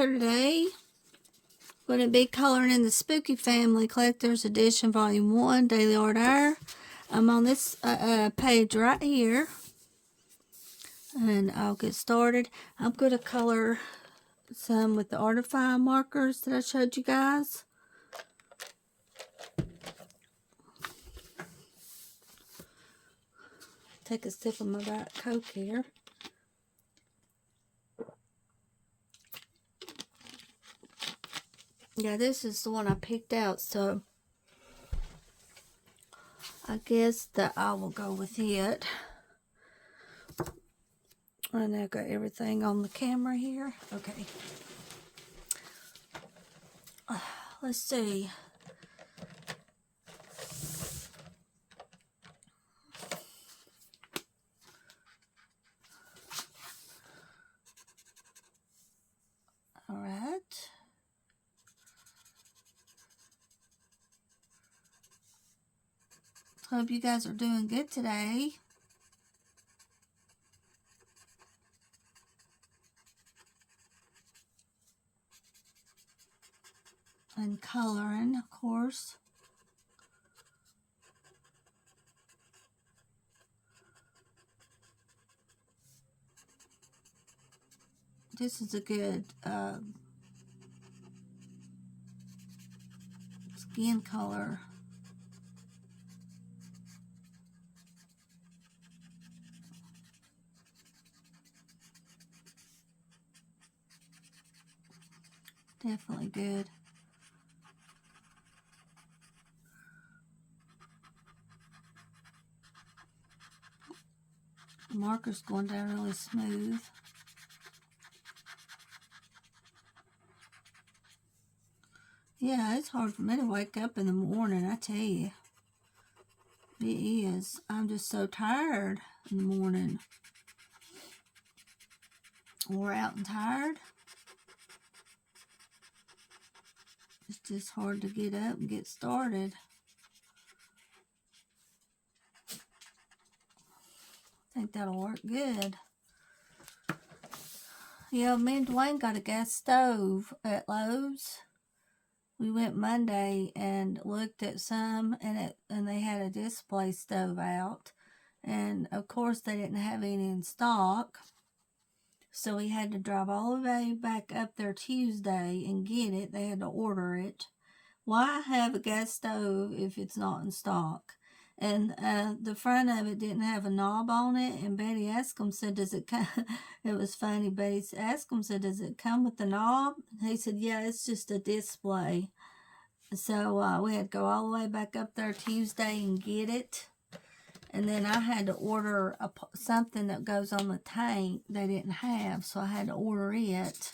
here today. Going to be coloring in the Spooky Family Collector's Edition Volume 1, Daily Art Hour. I'm on this page right here. And I'll get started. I'm going to color some with the Artify markers that I showed you guys. Take a sip of my Diet Coke here. Yeah, this is the one I picked out, so I guess that I will go with it. And I've got everything on the camera here. Okay. Let's see. All right. Hope you guys are doing good today. And coloring, of course. This is a good skin color. Definitely good. The marker's going down really smooth. Yeah, it's hard for me to wake up in the morning, I tell you. It is. I'm just so tired in the morning. Wore out and tired. It's just hard to get up and get started. I think that'll work good. Yeah, me and Dwayne got a gas stove at Lowe's. We went Monday and looked at some, and they had a display stove out. And of course they didn't have any in stock. So we had to drive all the way back up there Tuesday and get it. They had to order it. Why have a gas stove if it's not in stock? And the front of it didn't have a knob on it. And Betty asked him, said, does it come? It was funny. Betty asked him, said, does it come with the knob? He said, yeah, it's just a display. So we had to go all the way back up there Tuesday and get it. And then I had to order something that goes on the tank they didn't have, so I had to order it.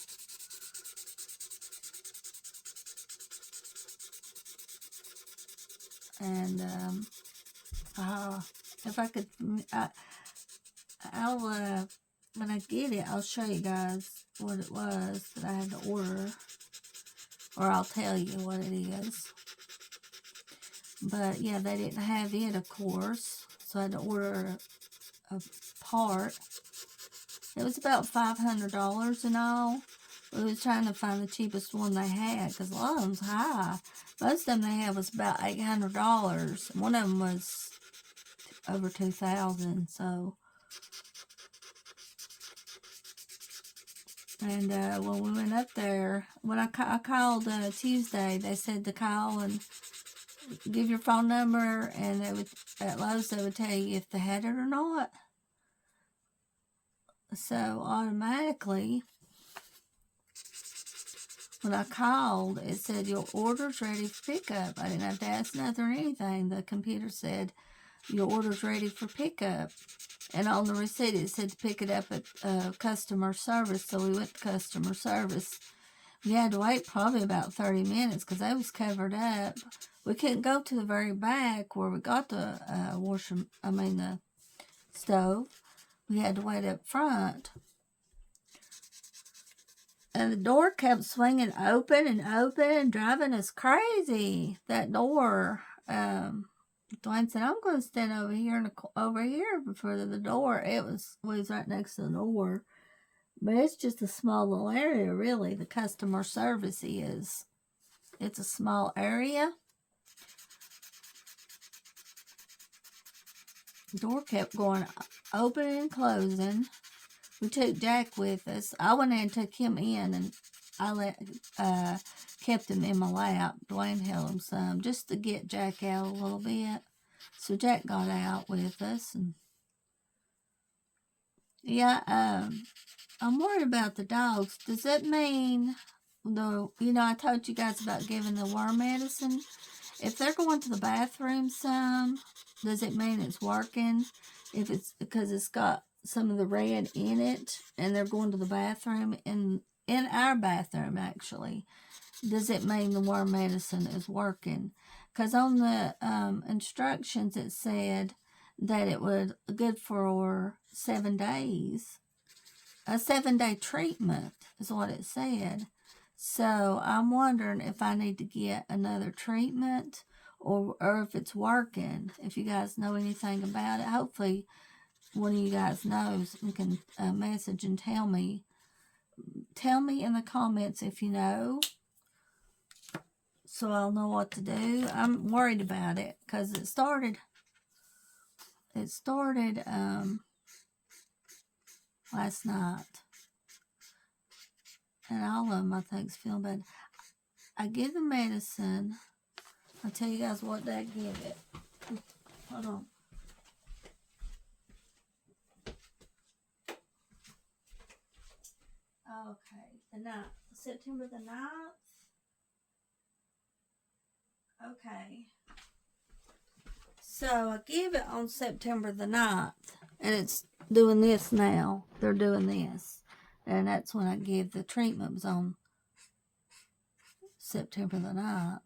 And if I could, I'll when I get it, I'll show you guys what it was that I had to order, or I'll tell you what it is. But yeah, they didn't have it, of course. So I had to order a part. It was about $500 in all. We was trying to find the cheapest one they had because a lot of them's high. Most of them they had was about $800. One of them was over $2,000. So, and when we went up there, when I called Tuesday, they said to call and give your phone number, and they would, at Lowe's they would tell you if they had it or not. So automatically, when I called, it said your order's ready for pickup. I didn't have to ask nothing or anything. The computer said your order's ready for pickup, and on the receipt it said to pick it up at customer service. So we went to customer service. We had to wait probably about 30 minutes because they was covered up. We couldn't go to the very back where we got the the stove. We had to wait up front. And the door kept swinging open and open and driving us crazy. That door. Dwayne said, I'm going to stand over here over here before the door. We was right next to the door. But it's just a small little area, really. The customer service is. It's a small area. The door kept going open and closing. We took Jack with us. I went in and took him in, and I kept him in my lap. Dwayne held him some just to get Jack out a little bit. So Jack got out with us, and yeah, I'm worried about the dogs. Does that mean I told you guys about giving the worm medicine? If they're going to the bathroom some, does it mean it's working? If it's because it's got some of the red in it and they're going to the bathroom, in our bathroom actually, does it mean the worm medicine is working? Because on the instructions it said that it was good for 7 days. A 7-day treatment is what it said. So I'm wondering if I need to get another treatment or if it's working. If you guys know anything about it, hopefully one of you guys knows and can message and tell me. Tell me in the comments if you know, so I'll know what to do. I'm worried about it because it started last night. And all of them, I think, is feeling bad. I give the medicine. I'll tell you guys what they give it. Hold on. Okay, September the 9th. Okay. So I give it on September the 9th, and it's doing this now. They're doing this. And that's when I give the treatment, was on September the 9th.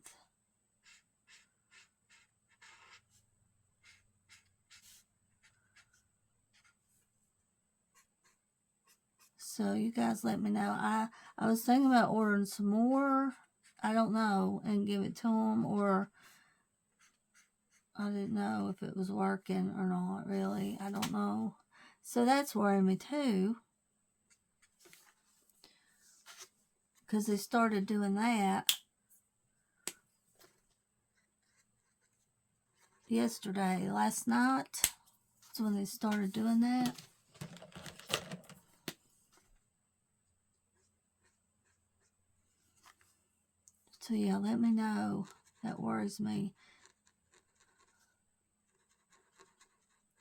So you guys let me know. I was thinking about ordering some more. I don't know, and give it to them, or I didn't know if it was working or not, really. I don't know. So that's worrying me too. Because they started doing that yesterday. Last night is when they started doing that. So yeah, let me know. That worries me.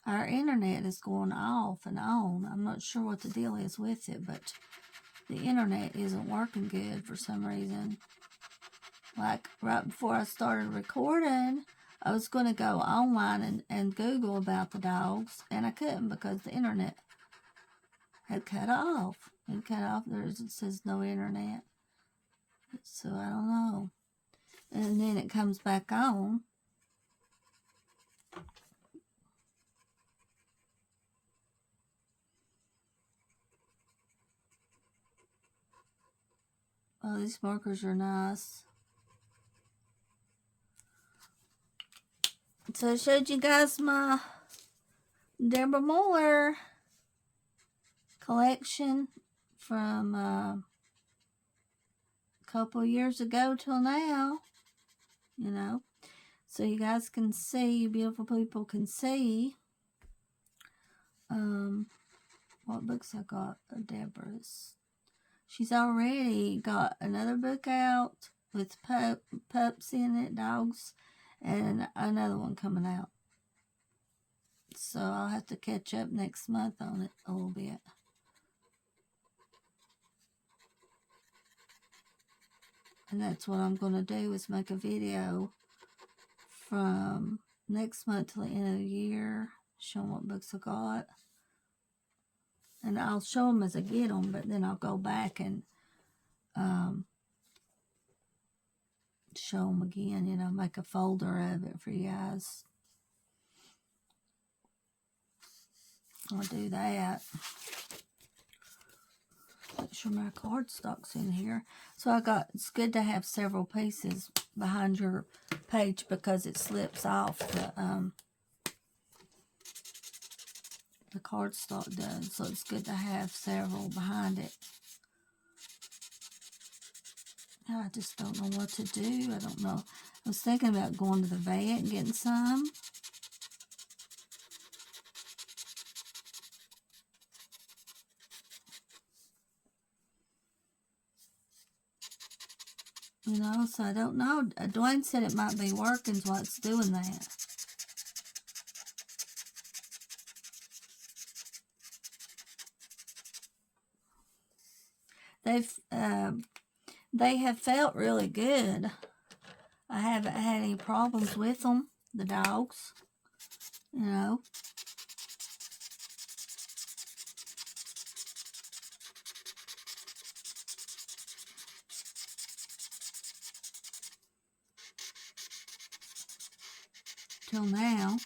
Our internet is going off and on. I'm not sure what the deal is with it, but the internet isn't working good for some reason. Like right before I started recording, I was going to go online and Google about the dogs, and I couldn't because the internet had cut off. It cut off. It says no internet. So I don't know. And then it comes back on. Oh, these markers are nice. So I showed you guys my Deborah Muller collection from a couple years ago till now, so you guys can see, you beautiful people can see what books I got of Deborah's. She's already got another book out with pups in it, dogs, and another one coming out. So I'll have to catch up next month on it a little bit. And that's what I'm going to do, is make a video from next month till the end of the year, showing what books I got. And I'll show them as I get them, but then I'll go back and show them again, make a folder of it for you guys. I'll do that. Make sure my cardstock's in here. So it's good to have several pieces behind your page because it slips off the cardstock does, so it's good to have several behind it. I just don't know what to do. I don't know. I was thinking about going to the vet and getting some. You know, so I don't know. Dwayne said it might be working, so it's doing that. They have felt really good. I haven't had any problems with them, the dogs, you know. Till now.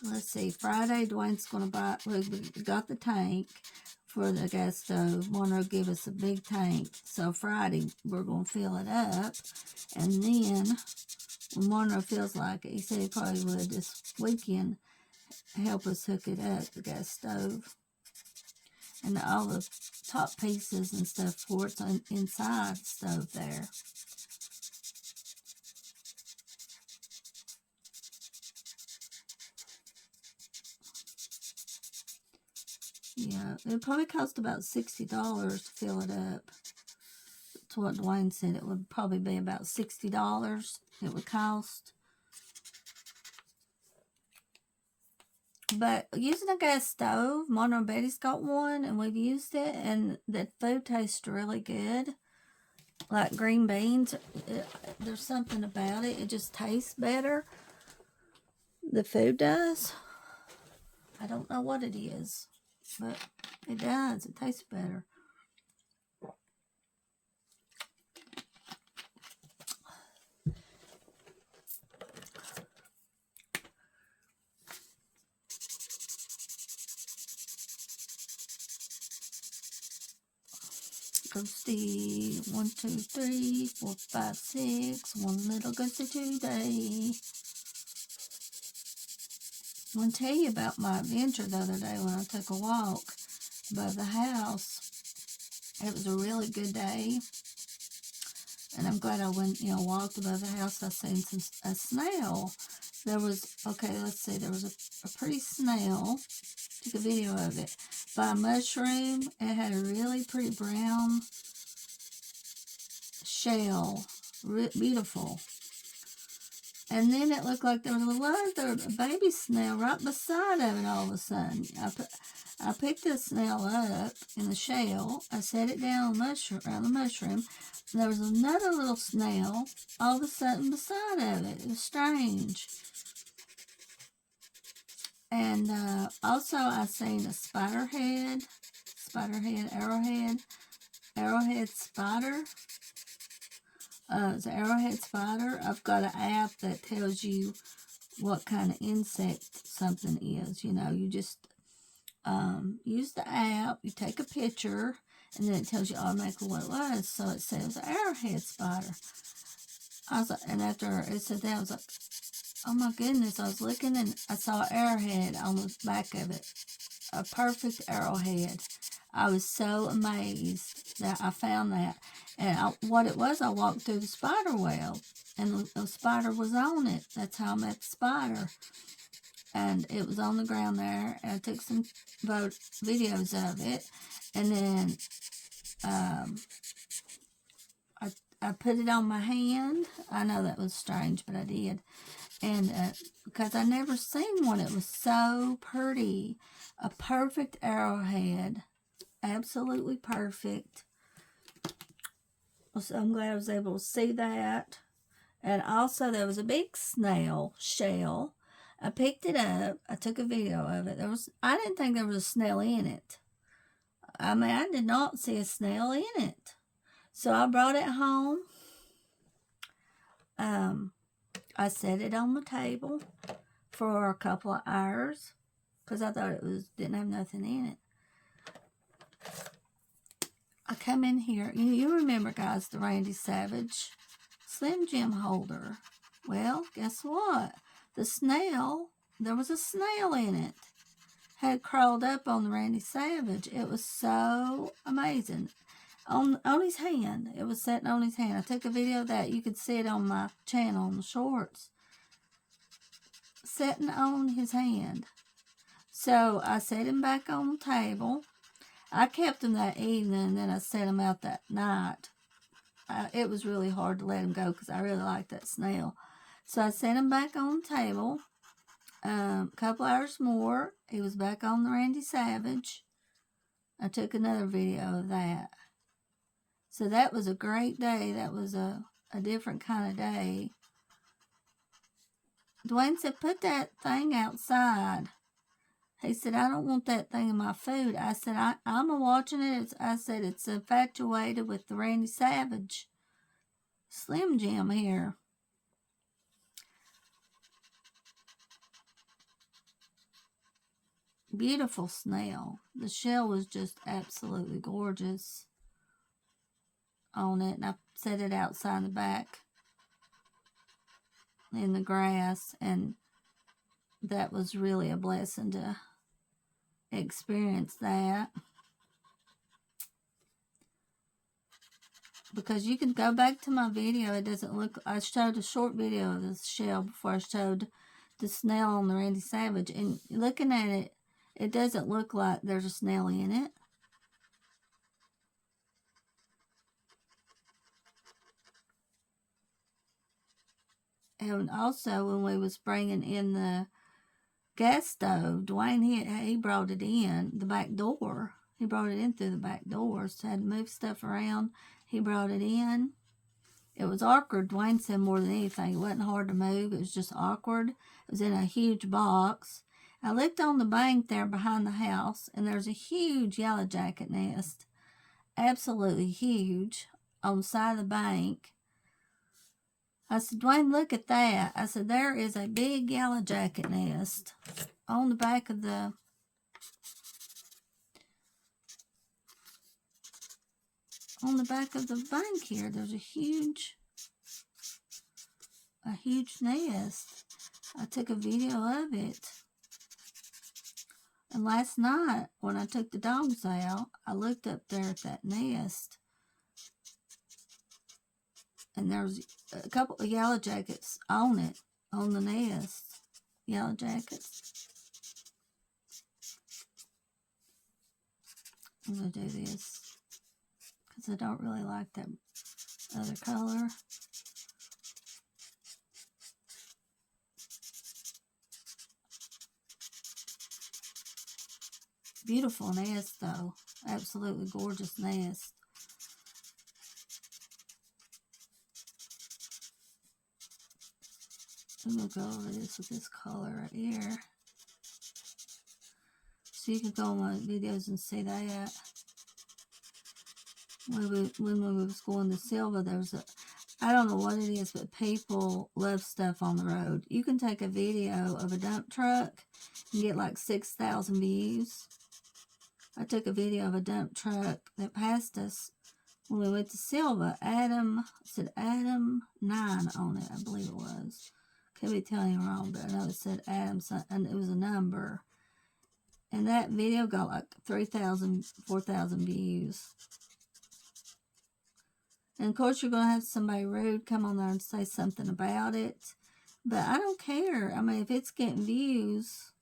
Let's see, Friday Dwayne's going to buy, we got the tank for the gas stove. Warner will give us a big tank. So Friday we're going to fill it up. And then when Warner feels like it, he said he probably would this weekend help us hook it up, the gas stove. And all the top pieces and stuff for it's inside the stove there. Yeah, it probably cost about $60 to fill it up. That's what Dwayne said. It would probably be about $60 it would cost. But using a gas stove, Mona and Betty's got one, and we've used it, and the food tastes really good. Like green beans, there's something about it. It just tastes better. The food does. I don't know what it is, but it does. It tastes better. Ghosty, 1, 2, 3, 4, 5, 6. One little ghosty today. I want to tell you about my adventure the other day when I took a walk above the house. It was a really good day, and I'm glad I went, walked above the house. I seen a snail. There was, let's see, there was a pretty snail. Took a video of it. By a mushroom. It had a really pretty brown shell. Beautiful. And then it looked like there was a baby snail right beside of it all of a sudden. I picked the snail up in the shell. I set it down on the mushroom. And there was another little snail all of a sudden beside of it. It was strange. And also I seen a arrowhead spider. It's an arrowhead spider. I've got an app that tells you what kind of insect something is. You just use the app, you take a picture, and then it tells you automatically what it was. So it says arrowhead spider. And after it said that, I was like, oh my goodness, I was looking and I saw an arrowhead on the back of it. A perfect arrowhead. I was so amazed that I found that. And what it was, I walked through the spider web, and the spider was on it. That's how I met the spider. And it was on the ground there, and I took some videos of it. And then I put it on my hand. I know that was strange, but I did. And because I never seen one, it was so pretty. A perfect arrowhead. Absolutely perfect. So I'm glad I was able to see that. And also there was a big snail shell. I picked it up. I took a video of it. I didn't think there was a snail in it. I mean, I did not see a snail in it. So I brought it home. I set it on the table for a couple of hours because I thought didn't have nothing in it. I come in here. You remember, guys, the Randy Savage Slim Jim holder. Well, guess what? The snail, there was a snail in it. Had crawled up on the Randy Savage. It was so amazing. On his hand. It was sitting on his hand. I took a video of that. You could see it on my channel on the shorts. Sitting on his hand. So I set him back on the table. I kept him that evening, and then I set him out that night. It was really hard to let him go because I really liked that snail. So I set him back on the table. A couple hours more, he was back on the Randy Savage. I took another video of that. So that was a great day. That was a different kind of day. Dwayne said, put that thing outside. He said, I don't want that thing in my food. I said, I'm watching it. I said, it's infatuated with the Randy Savage Slim Jim here. Beautiful snail. The shell was just absolutely gorgeous on it. And I set it outside the back in the grass. And that was really a blessing to experience that. Because you can go back to my video. It doesn't look... I showed a short video of this shell before I showed the snail on the Randy Savage. And looking at it, it doesn't look like there's a snail in it. And also, when we was bringing in the gas stove, Dwayne, he brought it in the back door. He brought it in through the back door, so I had to move stuff around. He brought it in. It was awkward, Dwayne said, more than anything. It wasn't hard to move. It was just awkward. It was in a huge box. I looked on the bank there behind the house, and there's a huge yellow jacket nest. Absolutely huge on the side of the bank. I said, Dwayne, look at that. I said, there is a big yellow jacket nest on the back of the... On the back of the bank here, there's a huge nest. I took a video of it. And last night, when I took the dogs out, I looked up there at that nest. And there was a couple of yellow jackets on it, on the nest. Yellow jackets. I'm going to do this because I don't really like that other color. Beautiful nest, though. Absolutely gorgeous nest. I'm going to go over this with this color right here. So you can go on my videos and see that. When we was going to Silva, there was a... I don't know what it is, but people love stuff on the road. You can take a video of a dump truck and get like 6,000 views. I took a video of a dump truck that passed us when we went to Silva. Adam, it said Adam 9 on it, I believe it was. Could be telling you wrong, but I know it said Adam, and it was a number. And that video got like 3,000, 4,000 views. And of course, you're going to have somebody rude come on there and say something about it. But I don't care. I mean, if it's getting views,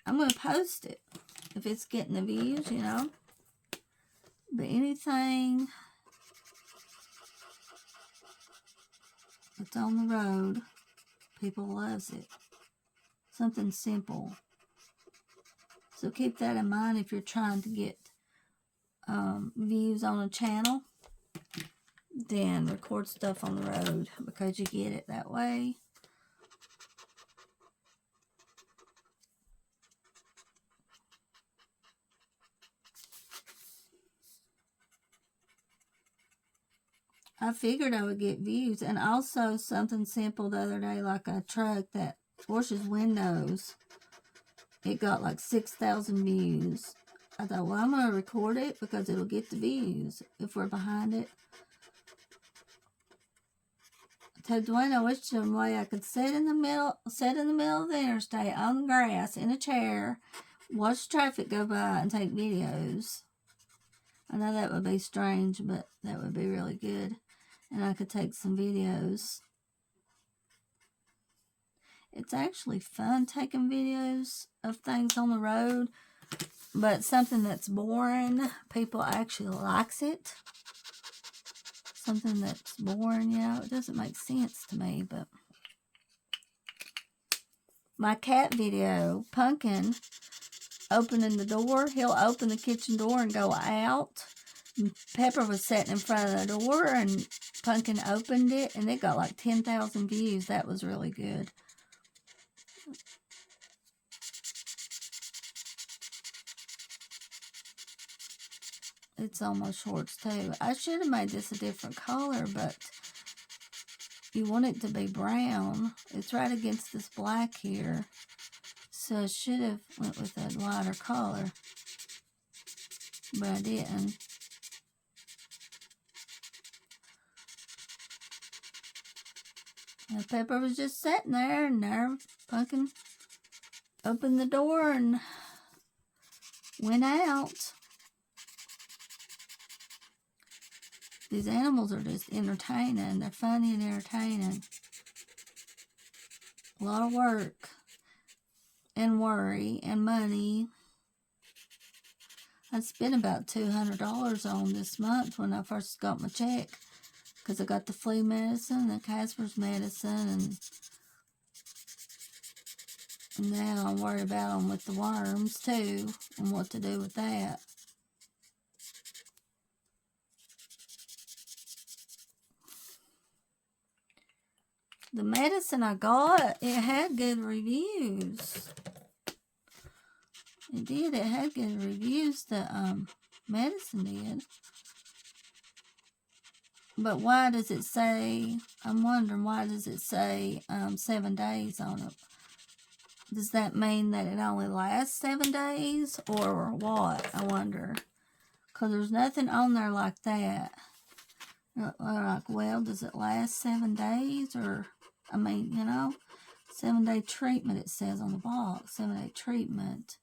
I'm going to post it. If it's getting the views, you know. But anything that's on the road, people loves it. Something simple. So keep that in mind if you're trying to get views on a channel. Then record stuff on the road because you get it that way. I figured I would get views, and also something simple the other day, like a truck that washes windows. It got like 6,000 views. I thought, well, I'm going to record it because it'll get the views if we're behind it. told Dwayne I wished there was a way I could sit in the middle of the interstate on the grass in a chair, watch traffic go by, and take videos. I know that would be strange, but that would be really good. And I could take some videos. It's actually fun taking videos of things on the road, but something that's boring, people actually likes it. Something that's boring, it doesn't make sense to me, but my cat video, Pumpkin, opening the door. He'll open the kitchen door and go out. Pepper was sitting in front of the door, and Pumpkin opened it, and it got like 10,000 views. That was really good. It's almost shorts too. I should have made this a different color, but you want it to be brown. It's right against this black here. So I should have went with a lighter color, but I didn't. And Pepper was just sitting there, and there Pumpkin opened the door and went out. These animals are just entertaining. They're funny and entertaining. A lot of work and worry and money. I spent about $200 on this month when I first got my check, because I got the flu medicine, the Casper's medicine, and now I'm worried about them with the worms too, and what to do with that. The medicine I got, it had good reviews. It did. It had good reviews. The medicine did. But why does it say, I'm wondering, why does it say 7 days on it? Does that mean that it only lasts 7 days, or what? I wonder. Because there's nothing on there like that. Like, well, does it last 7 days? Or, I mean, 7-day treatment, it says on the box. 7-day treatment.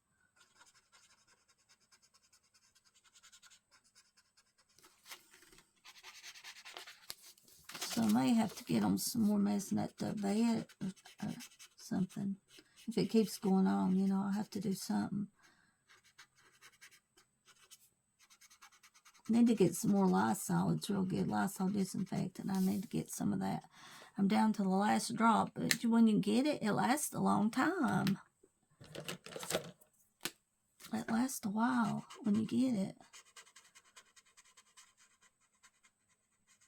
So I may have to get them some more medicine at the vet or something. If it keeps going on, I'll have to do something. I need to get some more Lysol. It's real good. Lysol disinfectant. I need to get some of that. I'm down to the last drop. But when you get it, it lasts a long time. It lasts a while when you get it.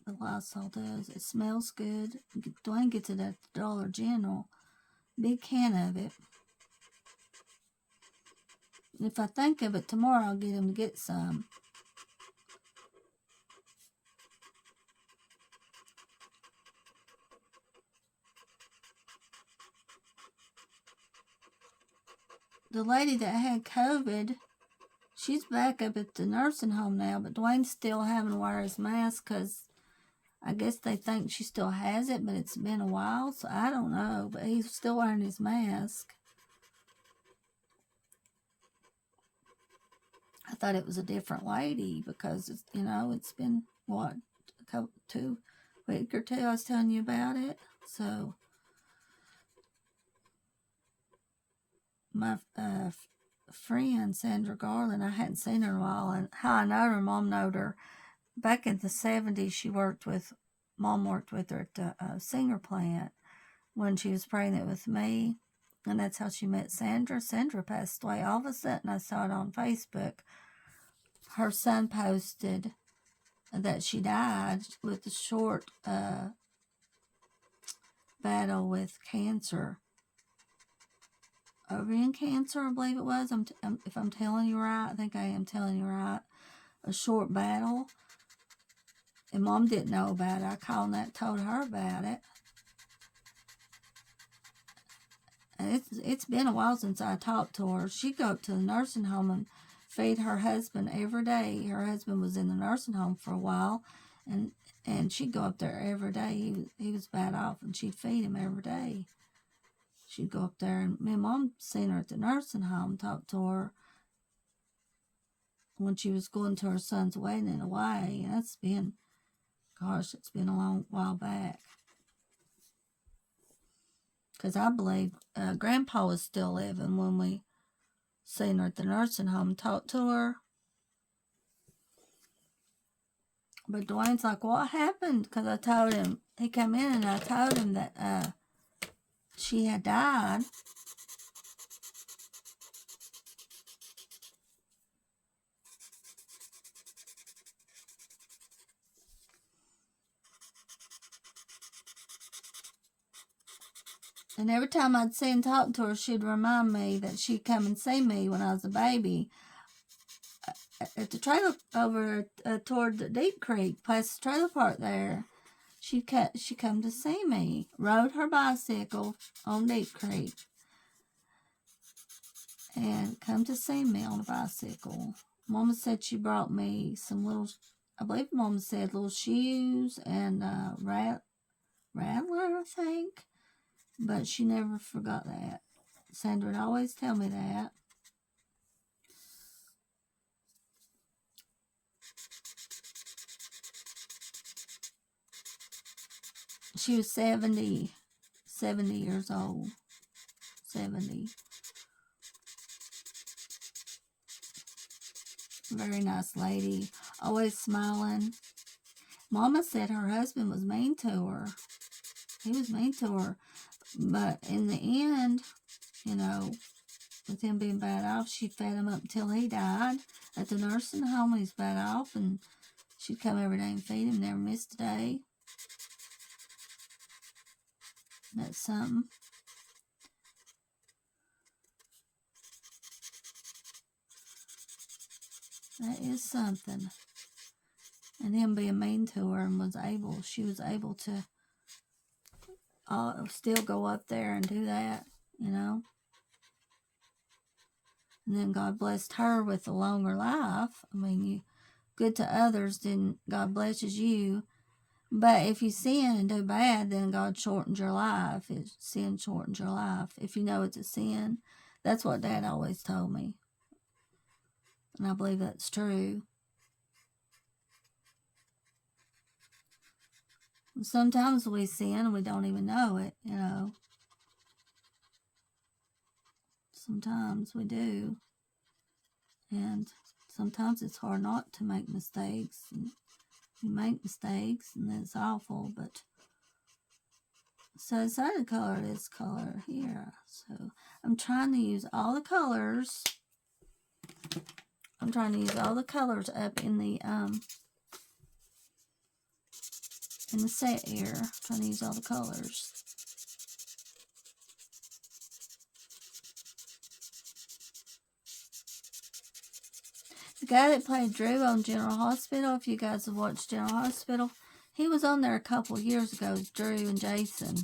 The Lysol does. It smells good. Dwayne gets it at the Dollar General. Big can of it. And if I think of it tomorrow, I'll get him to get some. The lady that had COVID, she's back up at the nursing home now, but Dwayne's still having to wear his mask because I guess they think she still has it, but it's been a while, so I don't know. But he's still wearing his mask. I thought it was a different lady because, it's been, what, a week or two I was telling you about it. So, my friend, Sandra Garland, I hadn't seen her in a while, and how I know her, Mom knowed her. Back in the 70s, Mom worked with her at the Singer plant when she was pregnant with me. And that's how she met Sandra. Sandra passed away. All of a sudden, I saw it on Facebook. Her son posted that she died with a short battle with cancer. Ovarian cancer, I believe it was. If I'm telling you right, I think I am telling you right. A short battle. And Mom didn't know about it. I called and told her about it. And it's been a while since I talked to her. She'd go up to the nursing home and feed her husband every day. Her husband was in the nursing home for a while. and she'd go up there every day. He was bad off, and she'd feed him every day. She'd go up there, and my mom seen her at the nursing home, talked to her when she was going to her son's wedding in Hawaii. That's been, gosh, it's been a long while back. Because I believe Grandpa was still living when we seen her at the nursing home and talked to her. But Dwayne's like, what happened? Because I told him, he came in and I told him that she had died. And every time I'd see and talk to her, she'd remind me that she'd come and see me when I was a baby at the trailer over toward the Deep Creek, past the trailer park there. She come to see me, rode her bicycle on Deep Creek, and come to see me on a bicycle. Mama said she brought me some little, I believe Mama said little shoes and rattler, I think. But she never forgot that. Sandra would always tell me that. She was 70 years old. 70. Very nice lady. Always smiling. Mama said her husband was mean to her. He was mean to her. But in the end, you know, with him being bad off, she fed him up until he died at the nursing home when he's bad off. And she'd come every day and feed him, never missed a day. That's something. That is something. And him being mean to her and she was able to still go up there and do that, you know. And then God blessed her with a longer life. I mean, you good to others, then God blesses you. But if you sin and do bad, then God shortens your life. Sin shortens your life. If you know it's a sin. That's what Dad always told me. And I believe that's true. Sometimes we sin and we don't even know it, you know. Sometimes we do. And sometimes it's hard not to make mistakes. And you make mistakes and it's awful, but so I decided to color this color here. So I'm trying to use all the colors. I'm trying to use all the colors up in the set here. I'm trying to use all the colors. The guy that played Drew on General Hospital, if you guys have watched General Hospital, he was on there a couple of years ago, Drew and Jason,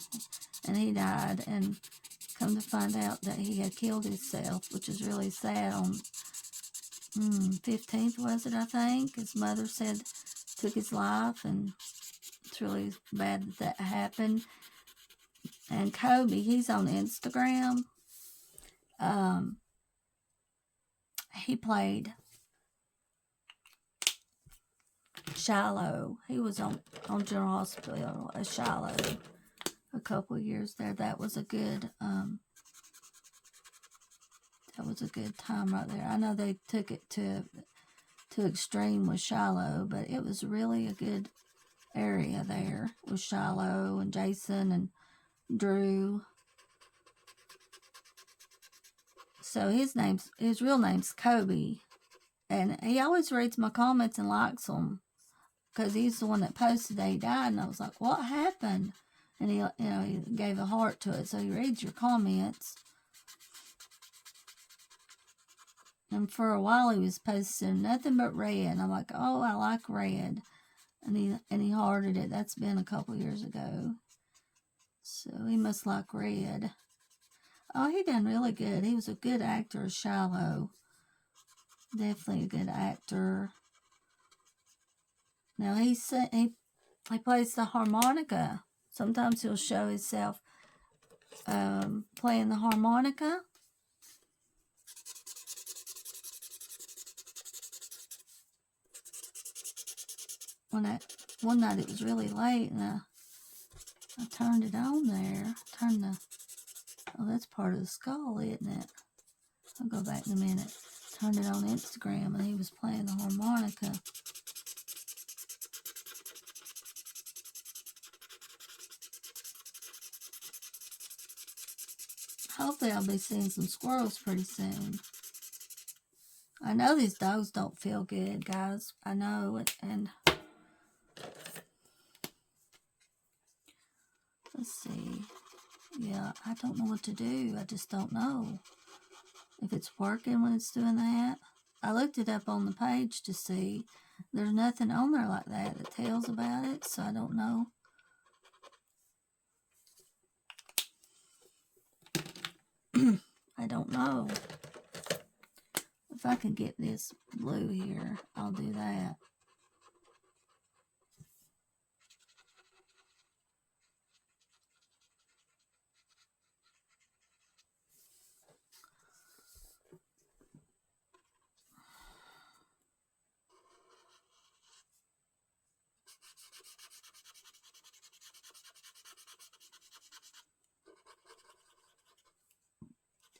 and he died, and come to find out that he had killed himself, which is really sad. On 15th, was it, I think? His mother said took his life, and it's really bad that happened. And Kobe, he's on Instagram. He played Shiloh. He was on General Hospital as Shiloh a couple of years there. That was a good time right there. I know they took it to extreme with Shiloh, but it was really a good area there with Shiloh and Jason and Drew. So his real name's Kobe, and he always reads my comments and likes them. Because he's the one that posted that he died, and I was like, what happened? And he gave a heart to it, so he reads your comments. And for a while he was posting nothing but red. And I'm like, oh, I like red. And he hearted it. That's been a couple years ago. So he must like red. Oh, he done really good. He was a good actor as Shiloh. Definitely a good actor. Now he plays the harmonica. Sometimes he'll show himself playing the harmonica. One night it was really late, and I turned it on there. Oh, that's part of the skull, isn't it? I'll go back in a minute. Turned it on Instagram, and he was playing the harmonica. Hopefully I'll be seeing some squirrels pretty soon. I know these dogs don't feel good, guys. I know it, and let's see. Yeah, I don't know what to do. I just don't know if it's working when it's doing that. I looked it up on the page to see. There's nothing on there like that tells about it, so I don't know. I don't know. If I can get this blue here, I'll do that.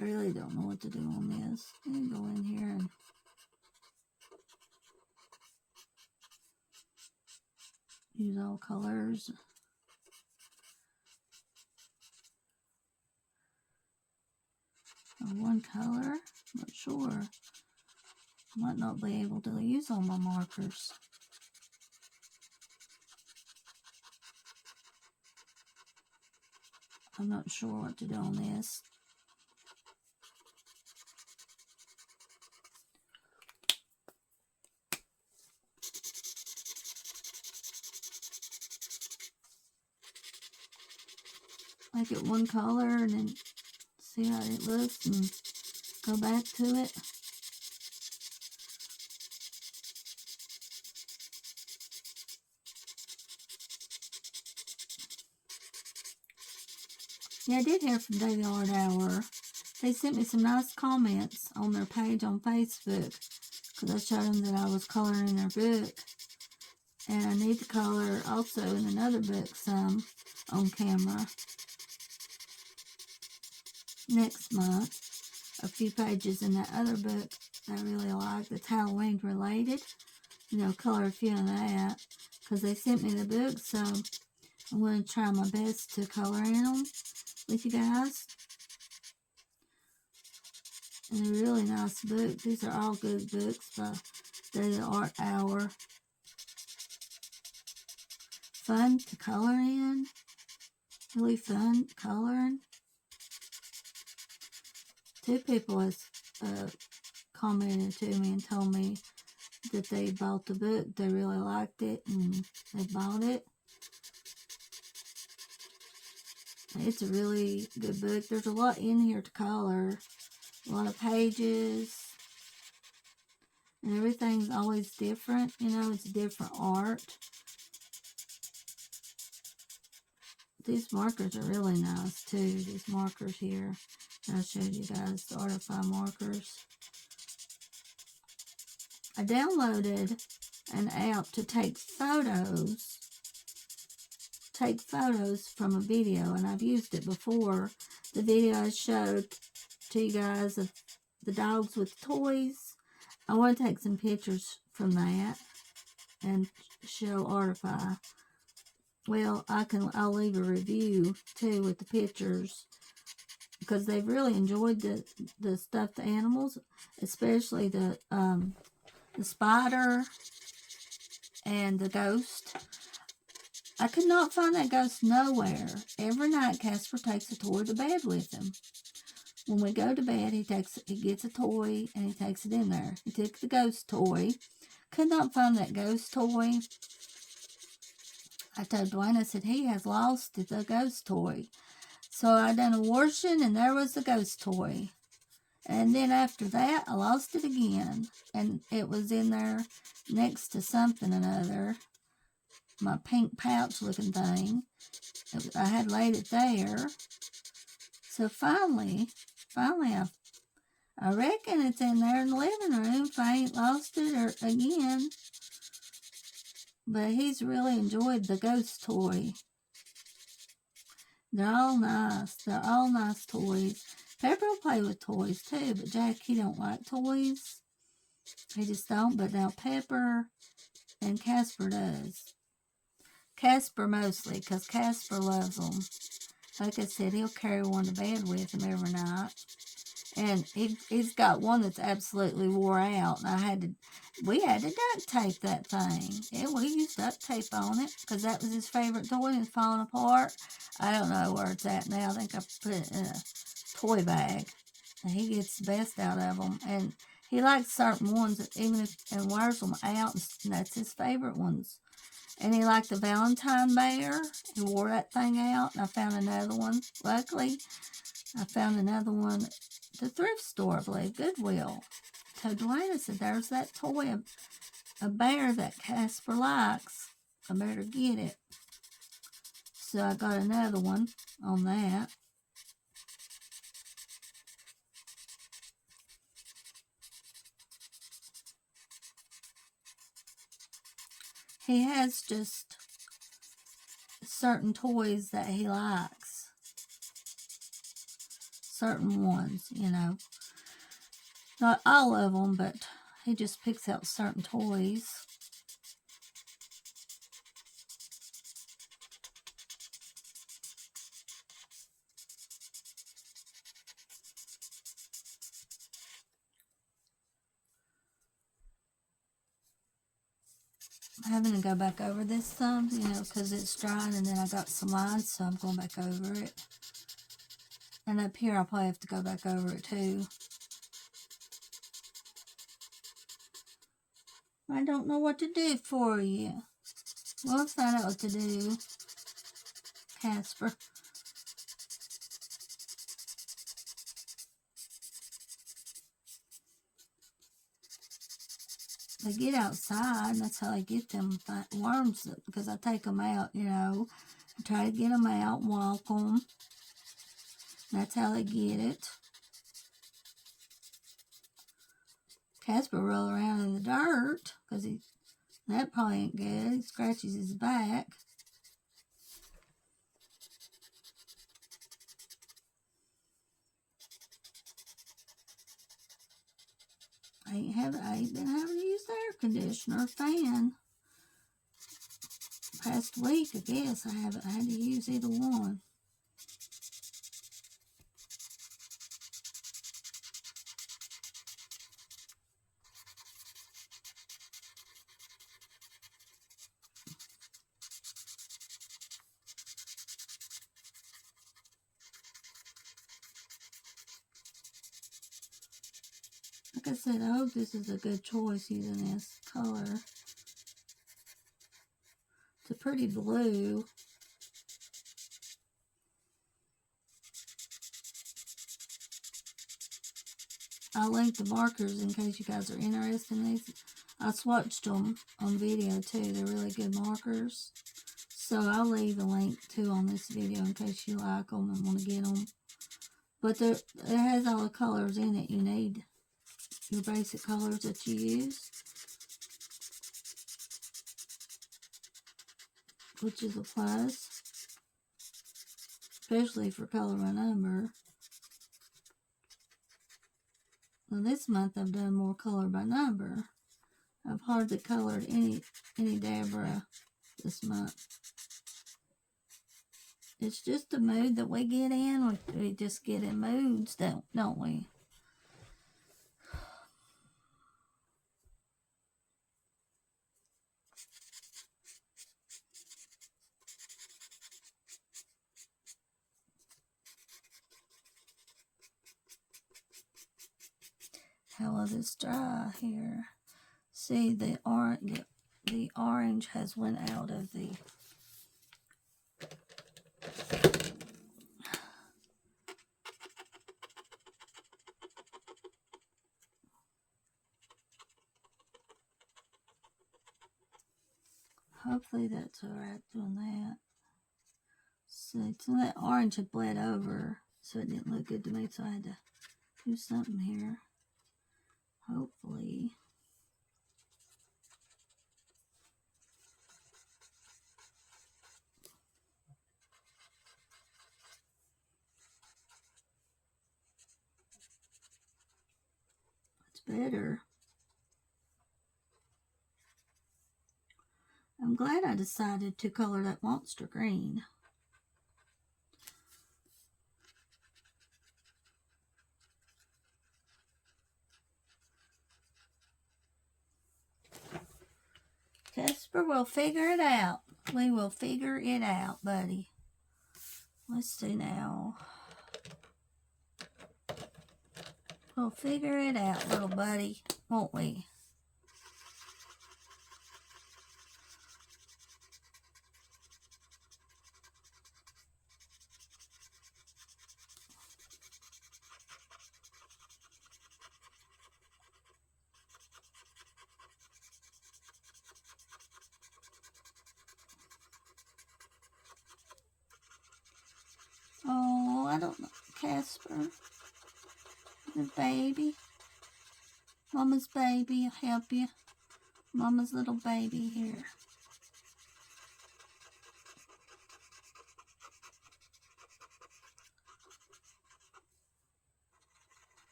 I really don't know what to do on this. I'm going to go in here and use all colors. One color, not sure. I might not be able to use all my markers. I'm not sure what to do on this. Make it one color and then see how it looks and go back to it. Yeah, I did hear from Daily Art Hour. They sent me some nice comments on their page on Facebook because I showed them that I was coloring their book. And I need to color also in another book some on camera next month. A few pages in that other book I really like that's Halloween related. Color a few of that because they sent me the book, so I'm going to try my best to color in them with you guys. And they're really nice books. These are all good books by Daily Art Hour. Fun to color in. Really fun coloring. 2 people has commented to me and told me that they bought the book. They really liked it and they bought it. It's a really good book. There's a lot in here to color. A lot of pages. And everything's always different. It's different art. These markers are really nice too. These markers here. I showed you guys the Artify markers. I downloaded an app to take photos from a video, and I've used it before. The video I showed to you guys of the dogs with toys. I want to take some pictures from that and show Artify. Well, I'll leave a review too with the pictures because they've really enjoyed the stuffed animals, especially the spider and the ghost. I could not find that ghost nowhere. Every night Casper takes a toy to bed with him. When we go to bed, he gets a toy and he takes it in there. He took the ghost toy. Could not find that ghost toy. I told Dwayne, I said, he has lost the ghost toy. So I done a washing and there was the ghost toy. And then after that, I lost it again. And it was in there next to something or another. my pink pouch looking thing. I had laid it there. So finally, I reckon it's in there in the living room if I ain't lost it or again. But he's really enjoyed the ghost toy. They're all nice. They're all nice toys. Pepper will play with toys too, but Jack, he don't like toys. He just don't. But now Pepper and Casper does. Casper mostly, because Casper loves them. Like I said, he'll carry one to bed with him every night. And he's got one that's absolutely wore out. And we had to duct tape that thing. Yeah, we used duct tape on it because that was his favorite toy and it's falling apart. I don't know where it's at now. I think I put it in a toy bag. And he gets the best out of them. And he likes certain ones and wears them out. And that's his favorite ones. And he liked the Valentine bear. He wore that thing out. And I found another one. Luckily, I found another one at the thrift store, I believe, Goodwill. So Dwayne said, there's that toy, a bear that Casper likes. I better get it. So I got another one on that. He has just certain toys that he likes. Certain ones, you know. Not all of them, but he just picks out certain toys. I'm having to go back over this some, you know, because it's drying, and then I got some lines, so I'm going back over it. And up here, I'll probably have to go back over it too. I don't know what to do for you. We'll find out what to do, Casper. They get outside, and that's how I get them worms, because I take them out, you know. I try to get them out and walk them. That's how they get it. Casper roll around in the dirt, because that probably ain't good. He scratches his back. I ain't been having to use the air conditioner or fan. Past week, I guess, I haven't had to use either one. Like I said, I hope this is a good choice using this color. It's a pretty blue. I'll link the markers in case you guys are interested in these. I swatched them on video too. They're really good markers. So I'll leave a link too on this video in case you like them and want to get them. But it has all the colors in it you need. Your basic colors that you use. Which is a plus. Especially for color by number. Well, this month I've done more color by number. I've hardly colored any Deborah this month. It's just the mood that we get in. We just get in moods, don't we? How will this dry here? See, the orange has went out of the Hopefully that's alright doing that. So that orange had bled over, so it didn't look good to me, so I had to do something here. Hopefully. It's better. I'm glad I decided to color that monster green. Casper will figure it out. We will figure it out, buddy. Let's see now. We'll figure it out, little buddy, won't we? Oh, I don't know. Casper. The baby. Mama's baby. I'll help you. Mama's little baby here.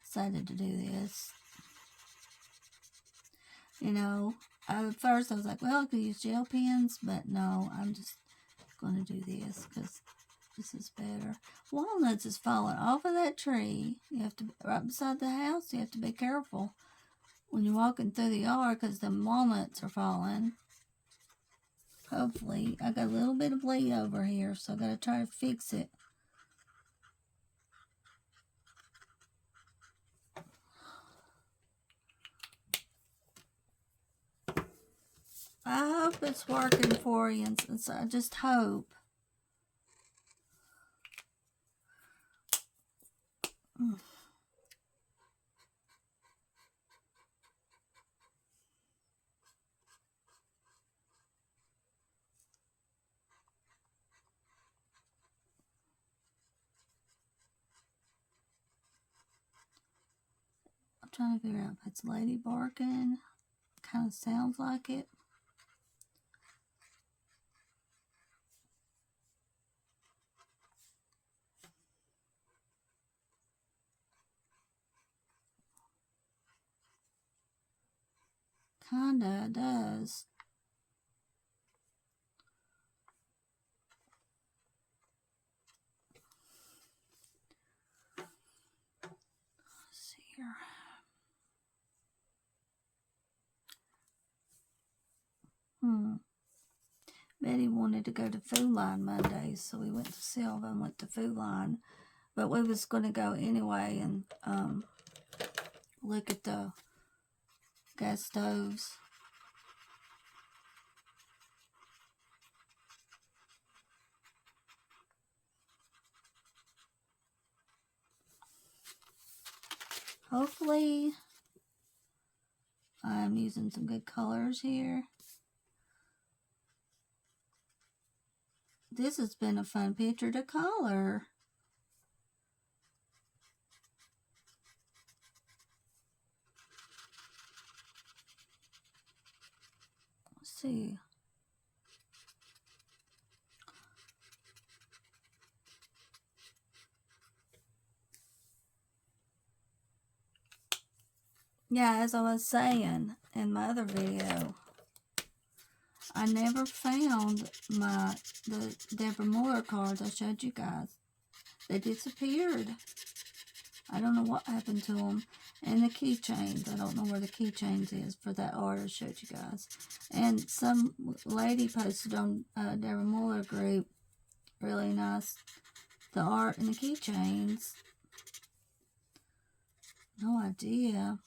Decided to do this. You know, at first I was like, well, I could use gel pens, but no, I'm just going to do this because this is better. Walnuts is falling off of that tree. You have to, right beside the house, you have to be careful when you're walking through the yard because the walnuts are falling. Hopefully, I got a little bit of bleed over here, so I got to try to fix it. I hope it's working for you, and so I just hope. I'm trying to figure out if it's lady barking. Kind of sounds like it. Kinda does. Let's see here. Betty wanted to go to Food Line Monday, so we went to Silva and went to Food Line. But we was going to go anyway and look at the gas stoves. Hopefully, I'm using some good colors here. This has been a fun picture to color. Let's see. Yeah, as I was saying in my other video, I never found the Deborah Moore cards I showed you guys. They disappeared. I don't know what happened to them. And the keychains. I don't know where the keychains is for that art I showed you guys. And some lady posted on Deborah Moore group, really nice, the art and the keychains. No idea.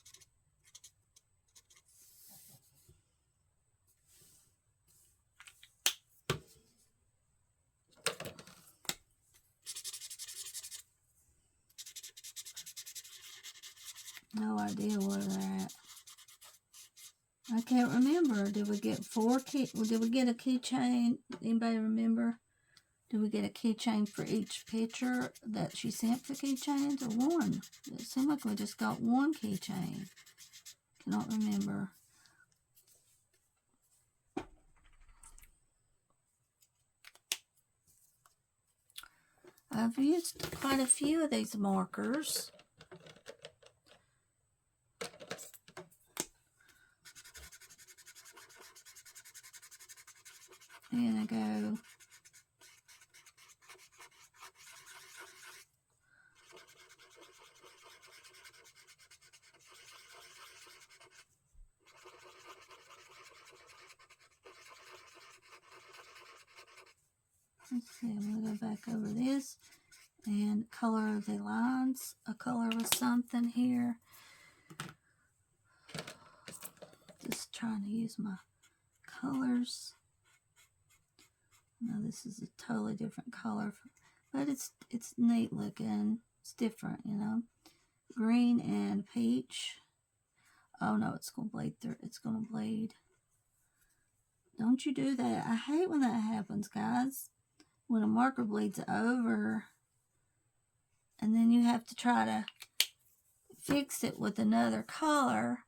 No idea where they're at. I can't remember. Did we get did we get a keychain? Anybody remember? Did we get a keychain for each picture that she sent for keychains, or one? It seemed like we just got one keychain. Cannot remember. I've used quite a few of these markers. And I go let's see, I'm going to go back over this and color the lines. A color with something here. Just trying to use my colors. Now this is a totally different color, but it's neat looking. It's different, you know. Green and peach. Oh no, it's gonna bleed through. It's gonna bleed. Don't you do that. I hate when that happens, guys. When a marker bleeds over and then you have to try to fix it with another color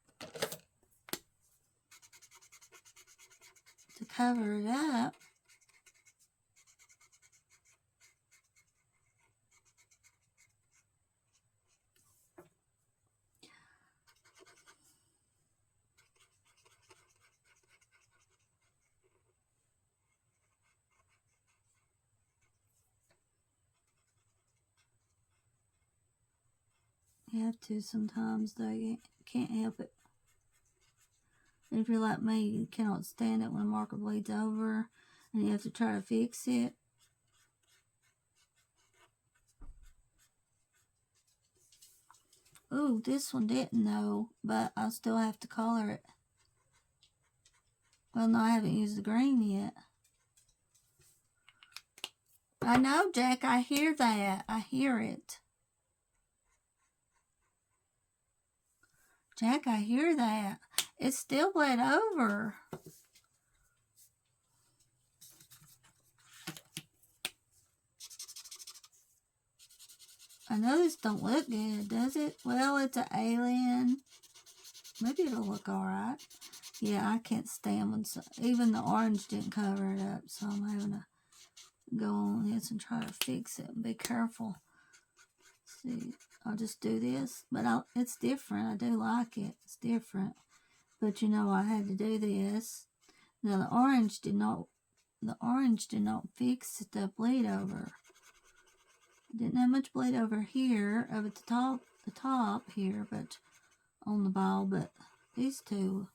to cover it up. You have to sometimes, though. You can't help it. If you're like me, you cannot stand it when a marker bleeds over and you have to try to fix it. Ooh, this one didn't though, but I still have to color it. Well, no, I haven't used the green yet. I know, Jack, I hear that. I hear it. Jack, I hear that. It's still bled over. I know this don't look good, does it? Well, it's an alien. Maybe it'll look alright. Yeah, I can't stand when even the orange didn't cover it up, so I'm having to go on this and try to fix it. Be careful. See, I'll just do this, but it's different. I do like it. It's different, but you know I had to do this. Now the orange did not fix the bleed over. Didn't have much bleed over here, over the top here, but on the ball. But these two,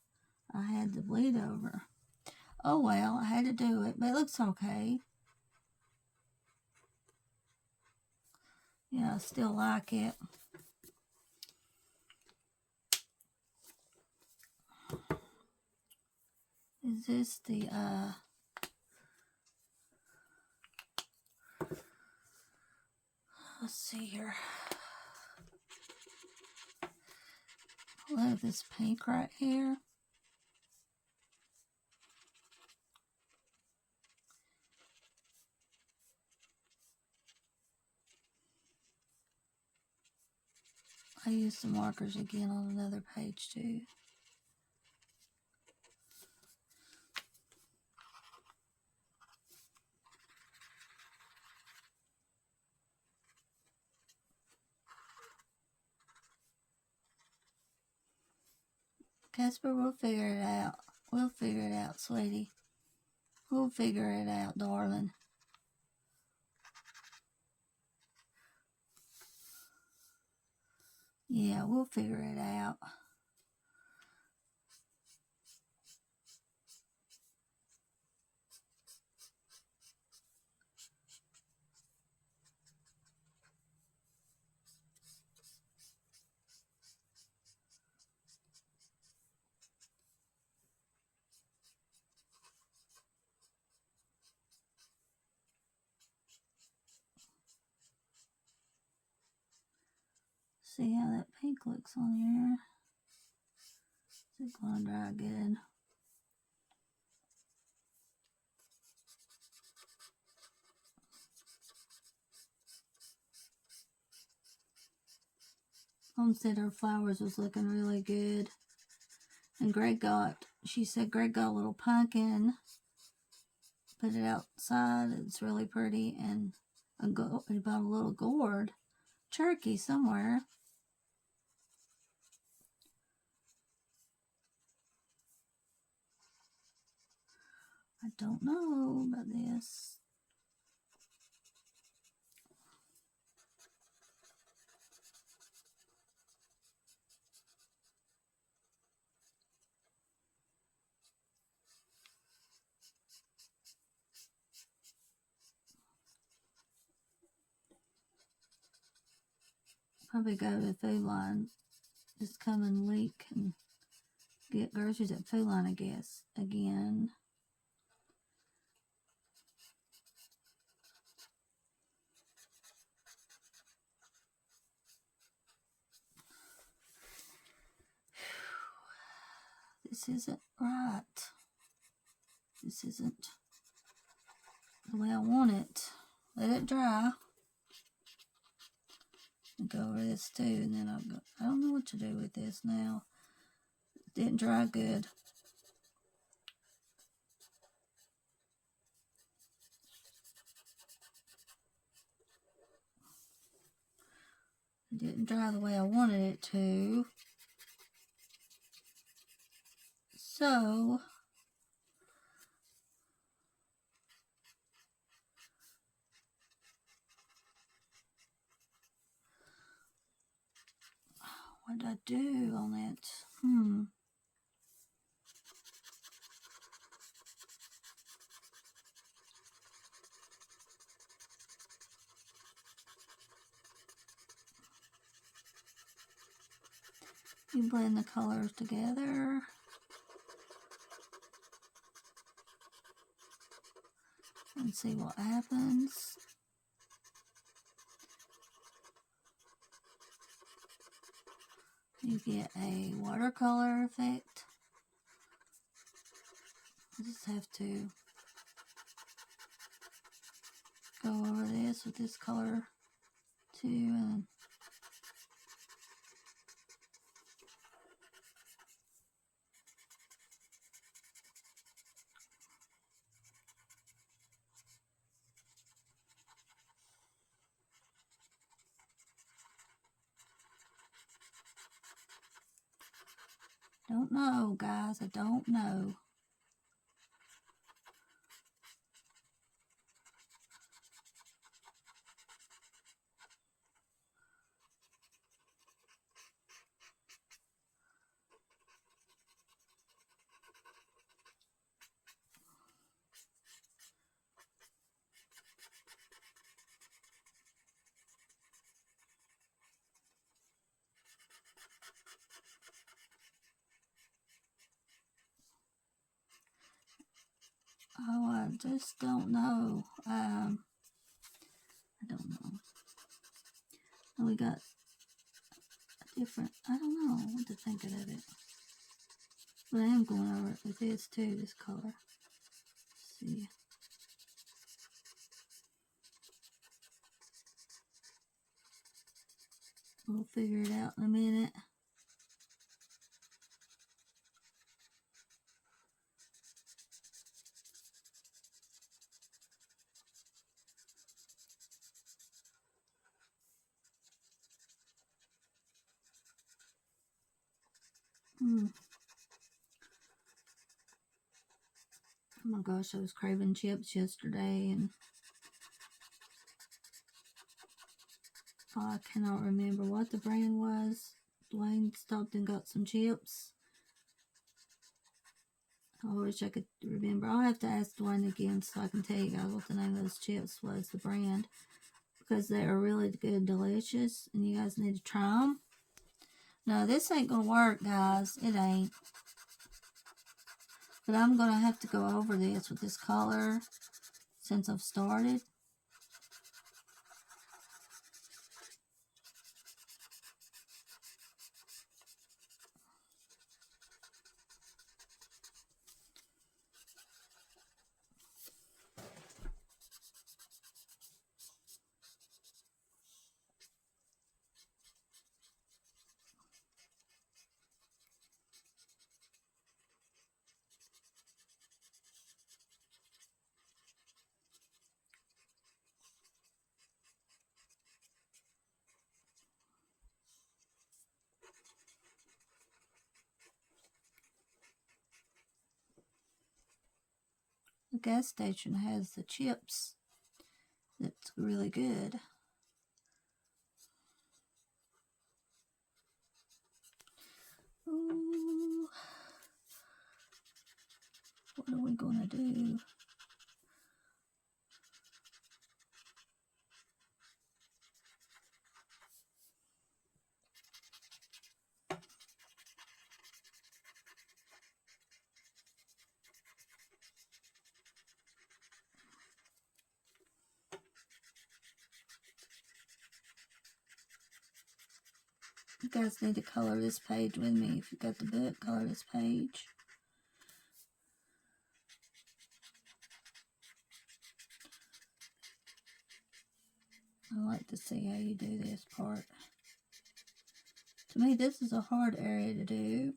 I had the bleed over. Oh well, I had to do it, but it looks okay. Yeah, I still like it. Is this the let's see here. I love this pink right here. I used the markers again on another page too. Casper, we'll figure it out. We'll figure it out, sweetie. We'll figure it out, darling. Yeah, we'll figure it out. See how that pink looks on here. Is it going to dry good? Mom said her flowers was looking really good. And she said Greg got a little pumpkin. Put it outside. It's really pretty. And he bought a little gourd turkey somewhere. I don't know about this. Probably go to Food Line. Just come and leak and get groceries at Food Line, I guess, again. This isn't right. This isn't the way I want it. Let it dry. And go over this too, and then I don't know what to do with this now. It didn't dry good. It didn't dry the way I wanted it to. So what did I do on it? You blend the colors together. And see what happens. You get a watercolor effect. You just have to go over this with this color too, and don't know, guys. I don't know. Oh, I just don't know. I don't know. And we got a different, I don't know what to think of it. But I am going over it with this too, this color. Let's see. We'll figure it out in a minute. Oh my gosh, I was craving chips yesterday, and I cannot remember what the brand was. Dwayne stopped and got some chips. I wish I could remember. I'll have to ask Dwayne again so I can tell you guys what the name of those chips was, the brand. Because they are really good and delicious, and you guys need to try them. No, this ain't going to work, guys. It ain't. But I'm going to have to go over this with this color since I've started. The gas station has the chips. That's really good. Ooh. What are we gonna do? You guys need to color this page with me. If you got the book, color this page. I like to see how you do this part. To me, this is a hard area to do.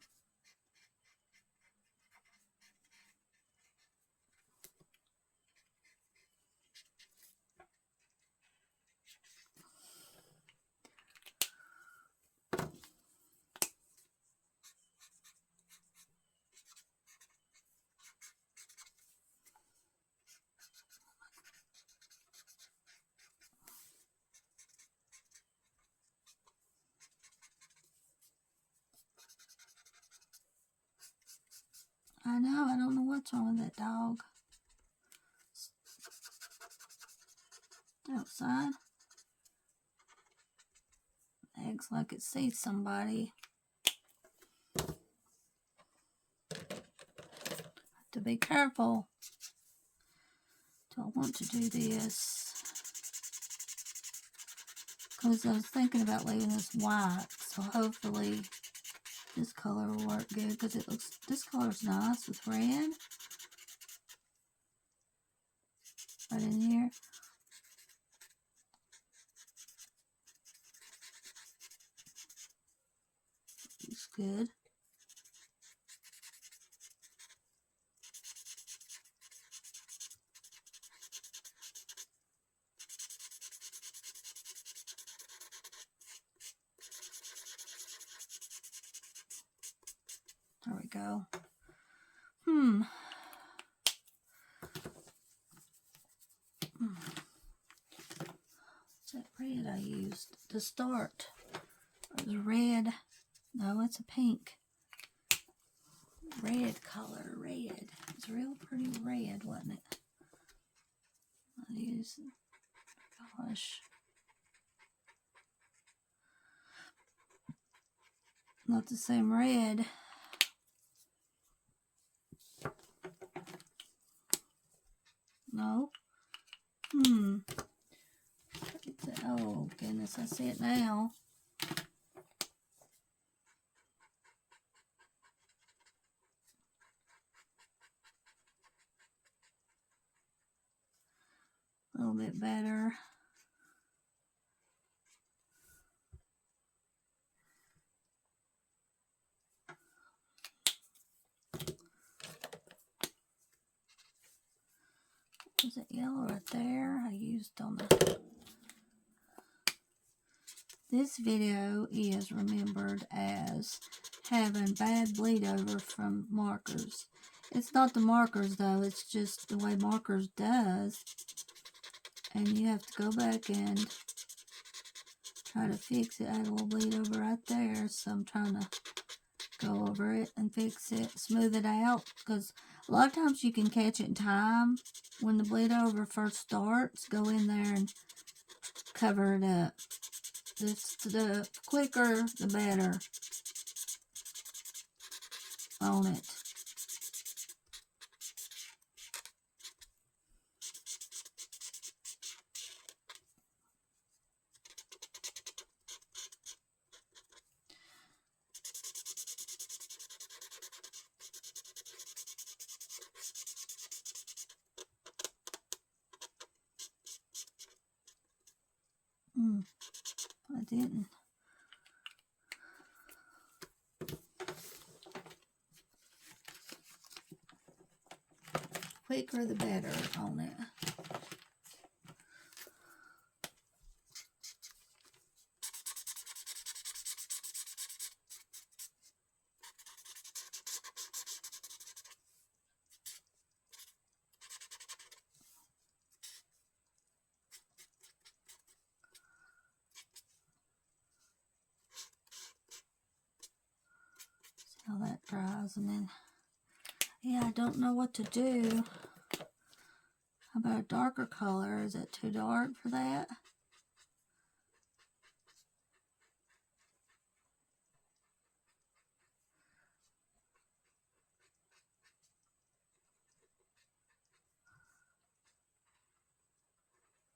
I know, I don't know what's wrong with that dog. Outside. Acts like it sees somebody. Have to be careful. Don't want to do this. Because I was thinking about leaving this white. So hopefully this color will work good. Because it looks, this color's nice with red. Right in here. Looks good. There we go. What's that red I used to start? It was red. No, it's a pink. Red color, red. It's real pretty red, wasn't it? I used, gosh. Not the same red. No. Oh, goodness, I see it now. A little bit better. Is it yellow right there? I used on the... This video is remembered as having bad bleed over from markers. It's not the markers though, it's just the way markers does. And you have to go back and try to fix it. I had a little bleed over right there, so I'm trying to go over it and fix it, smooth it out, because a lot of times you can catch it in time. When the bleed over first starts, go in there and cover it up. The quicker, the better on it. I didn't. Quicker the better on it. how that dries. And then, yeah, I don't know what to do. How about a darker color? Is it too dark for that?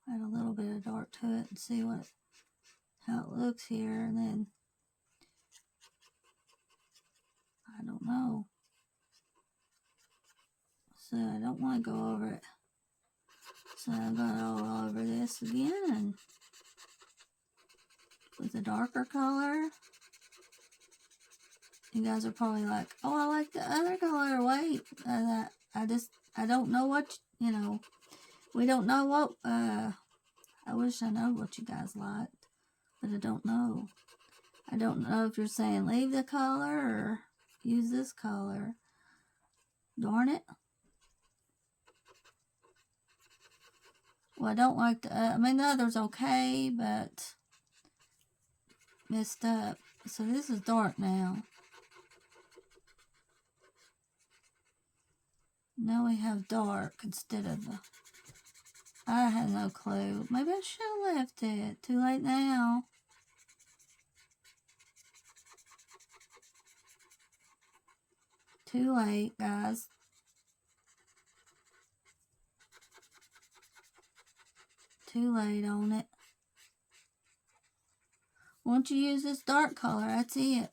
Add a little bit of dark to it and see how it looks here, and then I don't know. So I don't want to go over it. So I'm going to go over this again with a darker color. You guys are probably like, oh, I like the other color. Wait, I don't know what, we don't know what, I wish I know what you guys liked, but I don't know. I don't know if you're saying leave the color or use this color. Darn it. Well, I don't like the, I mean, the other's okay, but messed up. So this is dark now. Now we have dark instead of the, I have no clue. Maybe I should have left it. Too late now. Too late, guys. Too late on it. Once you use this dark color, that's it.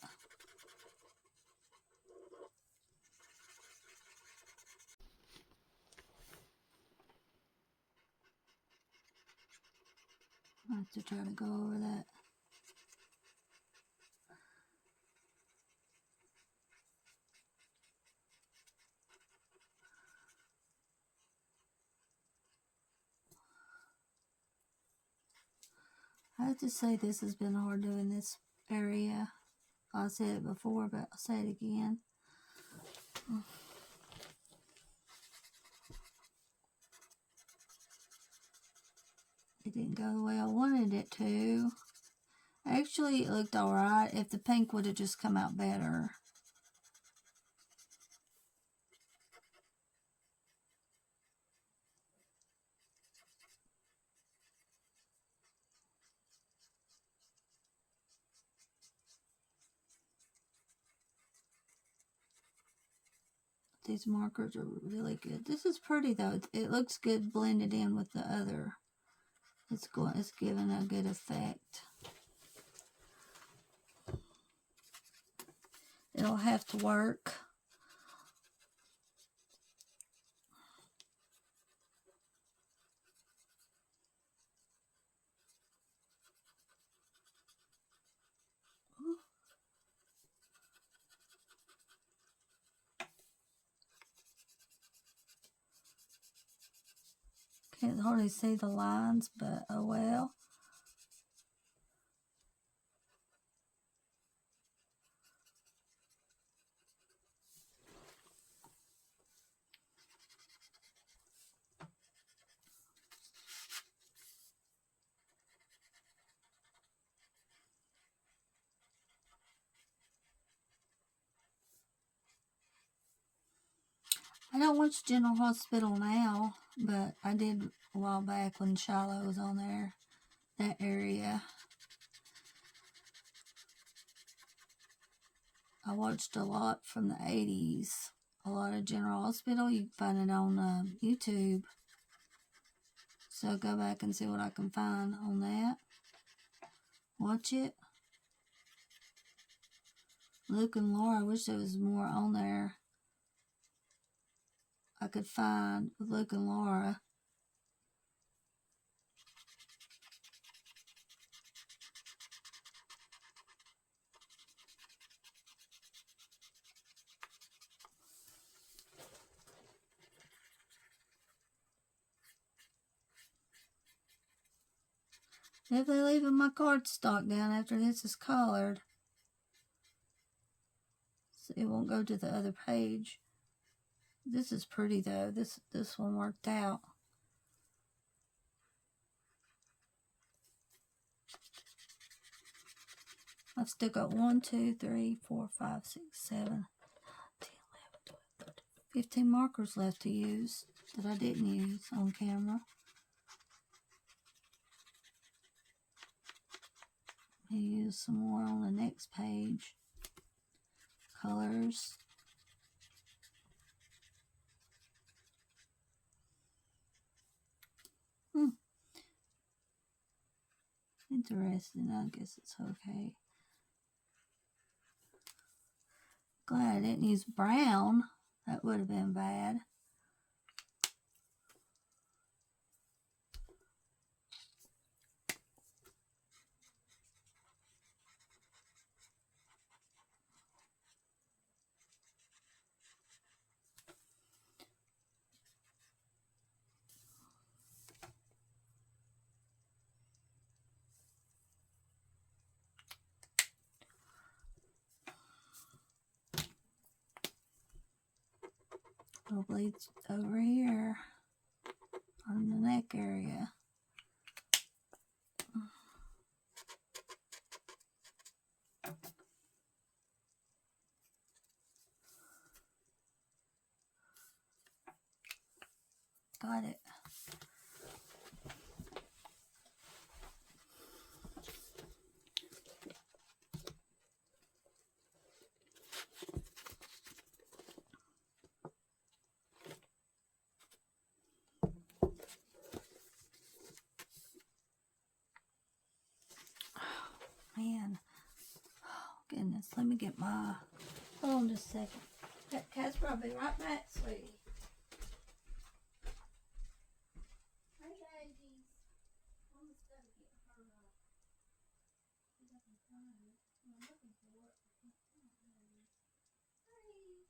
I have to try to go over that. I have to say this has been hard doing this area. I said it before, but I'll say it again. It didn't go the way I wanted it to. Actually, it looked alright if the pink would have just come out better. These markers are really good. This is pretty though. It looks good blended in with the other. It's giving a good effect. It'll have to work. Can't hardly see the lines, but oh well. I don't watch General Hospital now, but I did a while back when Shiloh was on there, that area. I watched a lot from the 80s. A lot of General Hospital. You can find it on YouTube. So go back and see what I can find on that. Watch it. Luke and Laura, I wish there was more on there I could find with Luke and Laura. Definitely leaving my cardstock down after this is colored. So it won't go to the other page. This is pretty though. This one worked out. I've still got 1, 2, 3, 4, 5, 6, 7, 10, 11, 12, 13, 15 markers left to use that I didn't use on camera. I'll use some more on the next page. Colors. Interesting. I guess it's okay. Glad I didn't use brown. That would have been bad. Little bleeds over here on the neck area. Got it. Man, oh goodness, let me get my, hold on just a second. Casper, I'll be right back, sweetie. Hey, babies. Almost gotta get her, she doesn't find it. I'm looking for it. I can't find it. Hey.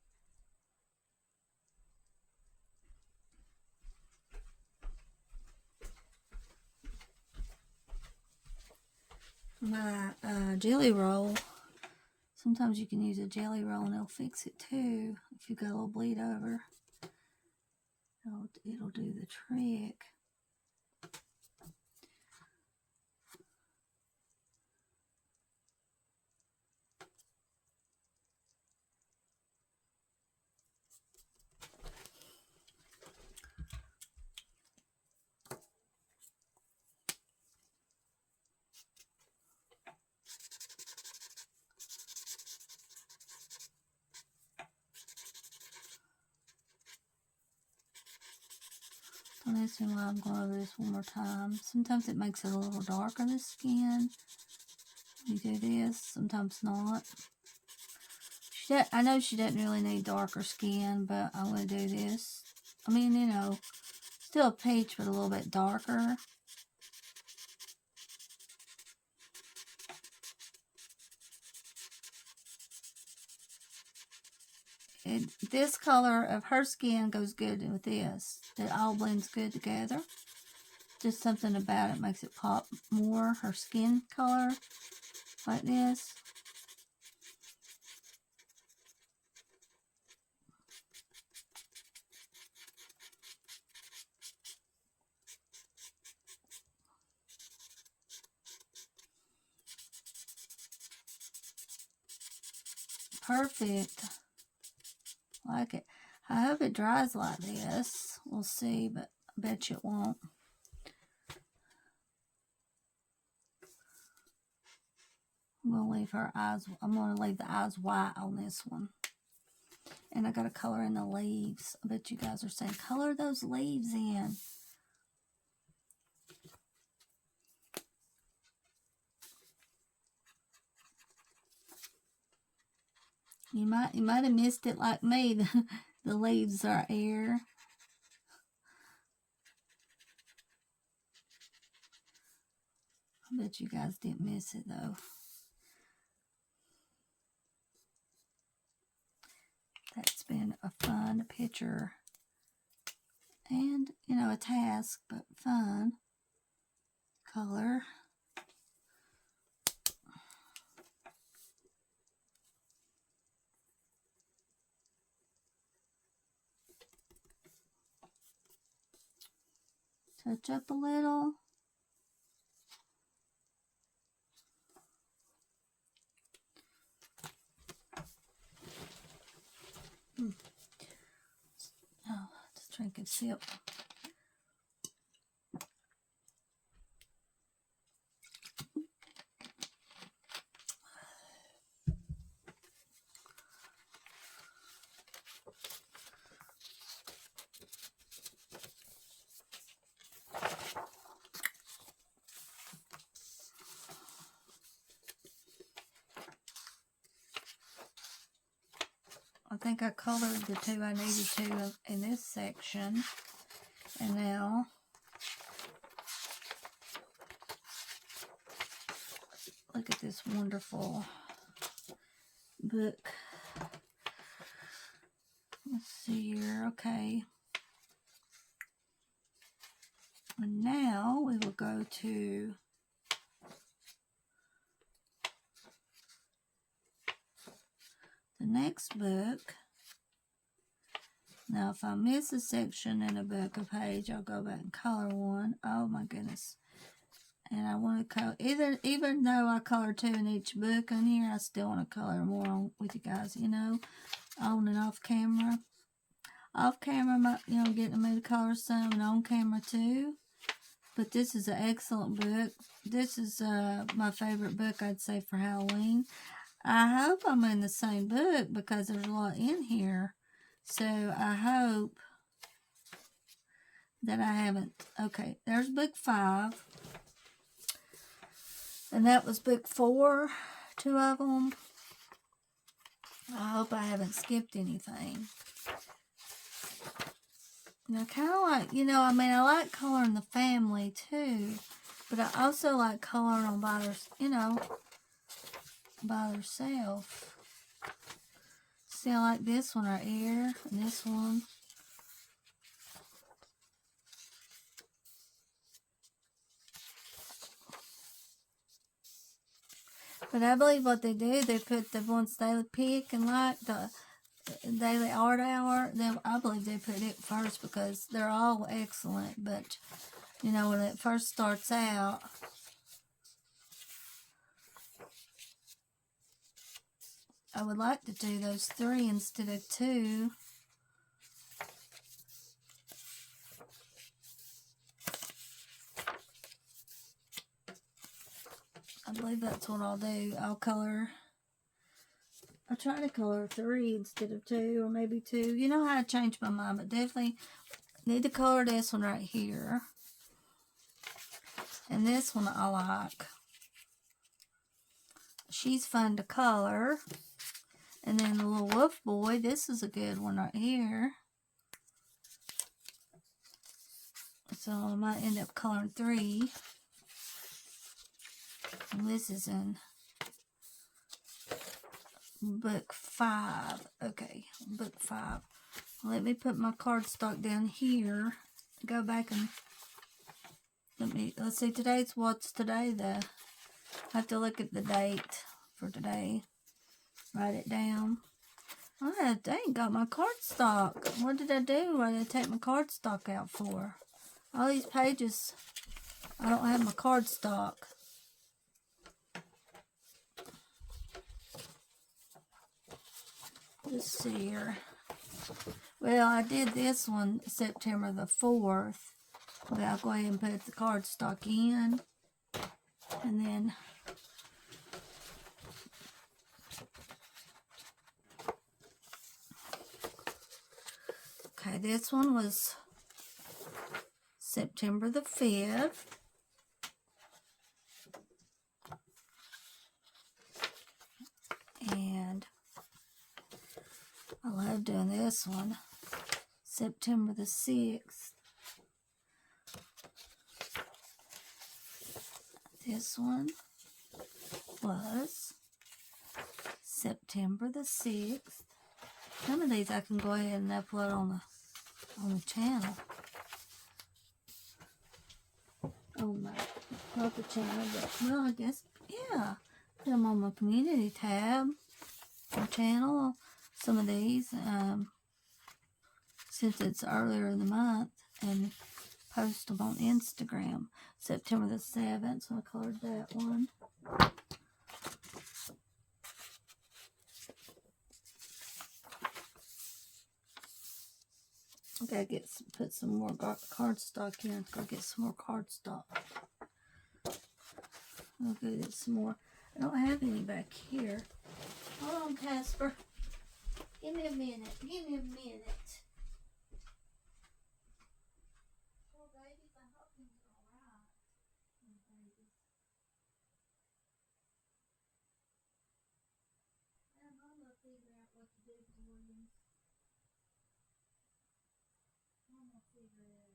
My jelly roll. Sometimes you can use a jelly roll and it'll fix it too. If you got a little bleed over, it'll do the trick. Don't ask me why I'm going over this one more time. Sometimes it makes it a little darker, the skin. You do this, sometimes not. I know she doesn't really need darker skin, but I'm going to do this. I mean, you know, still a peach, but a little bit darker. This color of her skin goes good with this. It all blends good together. Just something about it makes it pop more. Her skin color, like this. Perfect. Like it. I hope it dries like this. We'll see, but I bet you it won't. I'm going to leave her eyes, I'm going to leave the eyes white on this one. And I got to color in the leaves. I bet you guys are saying, color those leaves in. You might have missed it like me. The leaves are air. I bet you guys didn't miss it though. That's been a fun picture. And, you know, a task, but fun. Color. Touch up a little. Oh, just drink a sip. I think I colored the two I needed to in this section. And now look at this wonderful book. Let's see here. Okay. And now we will go to the next book. Now, if I miss a section in a book, a page, I'll go back and color one. Oh my goodness. And I want to color, even though I color two in each book on here, I still want to color more on with you guys, you know, on and off camera. Off camera, you know, getting me to color some, and on camera too. But this is an excellent book. This is my favorite book, I'd say, for Halloween. I hope I'm in the same book because there's a lot in here. So I hope that I haven't. Okay, there's book 5. And that was book 4, 2 of them. I hope I haven't skipped anything. And I kind of like, you know, I mean, I like coloring the family too. But I also like coloring them by their, you know, by themselves. See, I like this one right here, and this one. But I believe what they do, they put the ones they pick and like the daily art hour. I believe they put it first because they're all excellent. But you know, when it first starts out, I would like to do those 3 instead of 2. I believe that's what I'll do. I'll try to color 3 instead of 2, or maybe 2. You know how to change my mind, but definitely need to color this one right here. And this one I like. She's fun to color. And then the little wolf boy, this is a good one right here. So I might end up coloring 3. And this is in book 5. Okay, book 5. Let me put my cardstock down here. Go back and let's see, what's today though? I have to look at the date for today. Write it down. I ain't got my cardstock. What did I do? What did I take my cardstock out for? All these pages, I don't have my cardstock. Let's see here. Well, I did this one September the 4th. But I'll go ahead and put the cardstock in. And then okay, this one was September the 5th. And I love doing this one. September the 6th. This one was September the 6th. Some of these I can go ahead and upload on the channel. Oh my, not the channel, but well, I guess, yeah. Put them on my community tab, my channel. Some of these, since it's earlier in the month, and post them on Instagram. September the 7th, so I colored that one. I gotta put some more cardstock in. Go get some more cardstock. I'll go get some more. I don't have any back here. Hold on, Casper. Give me a minute. Give me a minute. Poor babies, I hope things are alright. Poor babies. I'm gonna figure out what to do for Williams. I'm gonna figure it out.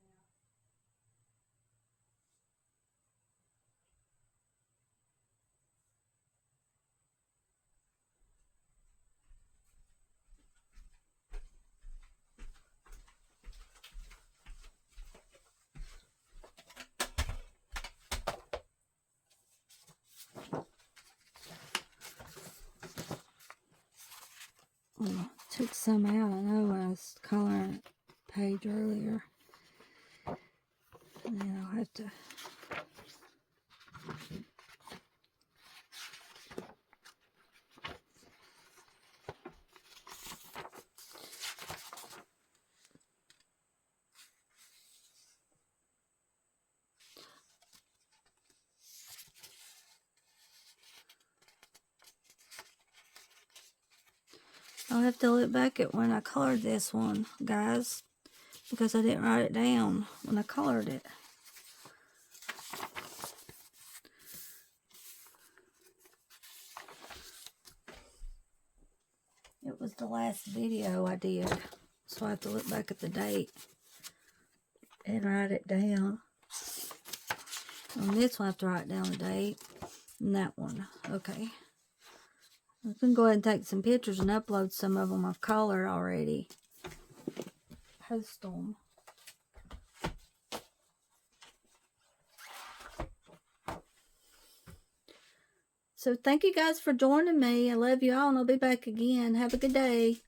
Well, took some out. I know when I was coloring the page earlier. And then I'll have to. I'll have to look back at when I colored this one, guys, because I didn't write it down when I colored it. It was the last video I did, so I have to look back at the date and write it down. On this one, I have to write down the date, and that one. Okay. I can go ahead and take some pictures and upload some of them I've colored already. Post them. So thank you guys for joining me. I love you all, and I'll be back again. Have a good day.